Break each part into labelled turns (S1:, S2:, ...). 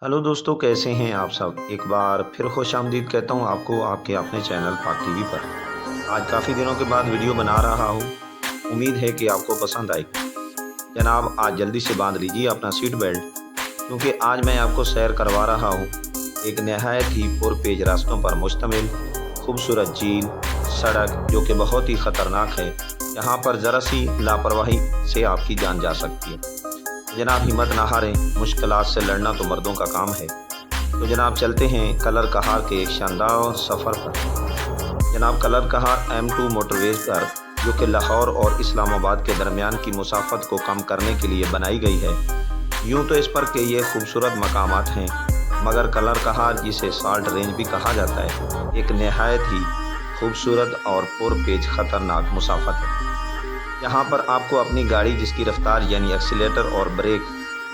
S1: Hello दोस्तों, कैसे हैं आप सब। एक बार फिर खुश आमदीद कहता हूं आपको आपके अपने चैनल पाक टीवी पर। आज काफ़ी दिनों के बाद वीडियो बना रहा हूं। उम्मीद है कि आपको पसंद आएगी। जनाब, आज जल्दी से बांध लीजिए अपना सीट बेल्ट, क्योंकि आज मैं आपको सैर करवा रहा हूं एक नहायत ही पुरपेज रास्तों पर मुश्तमिल खूबसूरत झील सड़क, जो कि बहुत ही ख़तरनाक है। यहाँ पर ज़रा सी लापरवाही से आपकी जान जा सकती है। जनाब, हिम्मत ना हारें, मुश्किलात से लड़ना तो मर्दों का काम है। तो जनाब, चलते हैं कलर कहार के एक शानदार सफ़र पर। जनाब, कलर कहार M2 मोटरवेज पर, जो कि लाहौर और इस्लामाबाद के दरमियान की मुसाफत को कम करने के लिए बनाई गई है। यूँ तो इस पर के ये खूबसूरत मकामात हैं, मगर कलर कहार, जिसे साल्ट रेंज भी कहा जाता है, एक नहायत ही खूबसूरत और पुरपेच ख़तरनाक मुसाफत है। यहाँ पर आपको अपनी गाड़ी, जिसकी रफ्तार यानी एक्सीलेटर और ब्रेक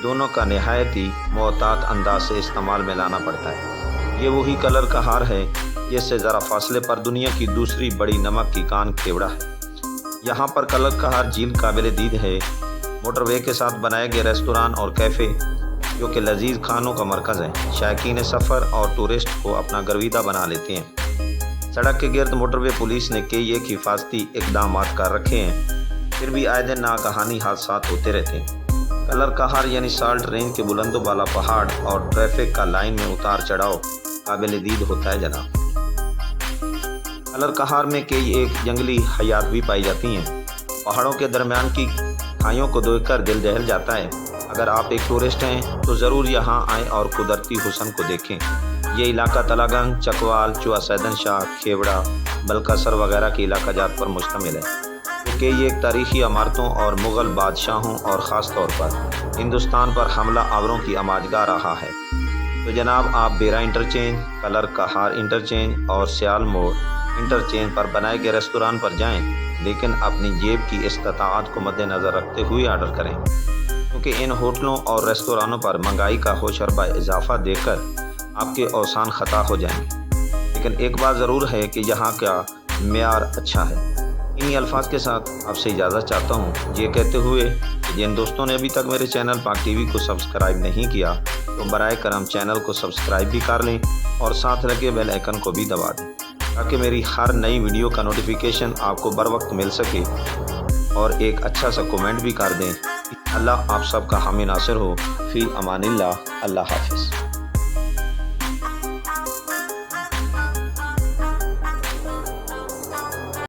S1: दोनों का नहायत ही मोहतात अंदाज से इस्तेमाल में लाना पड़ता है। ये वही कलर कहार है जिससे ज़रा फासले पर दुनिया की दूसरी बड़ी नमक की कान खेवड़ा है। यहाँ पर कलर कहार झील काबिल दीद है। मोटरवे के साथ बनाए गए रेस्टोरां और कैफ़े, जो कि लजीज खानों का मरकज़ है, शायकीन सफ़र और टूरिस्ट को अपना गर्विदा बना लेते हैं। सड़क के गिर्द मोटरवे पुलिस ने कई एक हिफाजती इकदाम कर रखे हैं, फिर भी आए दिन नागहानी हादसा होते रहते हैं। कलर कहार यानी साल्ट रेंज के बुलंदो बाला पहाड़ और ट्रैफिक का लाइन में उतार चढ़ाव काबिल दीद होता है। जनाब, कलर कहार में कई एक जंगली हयात भी पाई जाती हैं। पहाड़ों के दरमियान की खाइयों को देखकर दिल दहल जाता है। अगर आप एक टूरिस्ट हैं तो ज़रूर यहाँ आएँ और कुदरती हुस्न को देखें। ये इलाका तलागंग, चकवाल, चुआ सैदन शाह, खेवड़ा, बलकसर वगैरह के इलाका जात पर मुश्तमिल है, कि ये एक तारीखी इमारतों और मुग़ल बादशाहों और ख़ास तौर पर हिंदुस्तान पर हमला आवरों की आमाजगाह रहा है। तो जनाब, आप बेरा इंटरचेंज, कलर कहार इंटरचेंज और सियाल मोड़ इंटरचेंज पर बनाए गए रेस्टोरां पर जाएं, लेकिन अपनी जेब की इस्ताअत को मद्देनज़र रखते हुए आर्डर करें, क्योंकि इन होटलों और रेस्टोरानों पर महंगाई का होशरबा इजाफ़ा देकर आपके औसान ख़ता हो जाएंगे। लेकिन एक बात ज़रूर है कि यहाँ का मेयार अच्छा है। इन्हीं अल्फाज के साथ आपसे इजाज़त चाहता हूँ, ये कहते हुए कि जिन दोस्तों ने अभी तक मेरे चैनल पाक टीवी को सब्सक्राइब नहीं किया तो बराए करम चैनल को सब्सक्राइब भी कर लें और साथ लगे बेल आइकन को भी दबा दें, ताकि मेरी हर नई वीडियो का नोटिफिकेशन आपको बर वक्त मिल सके। और एक अच्छा सा कमेंट भी कर दें। अल्लाह आप सबका हामी नासिर हो। फ़ी अमानिल्लाह। अल्लाह हाफ़िज़।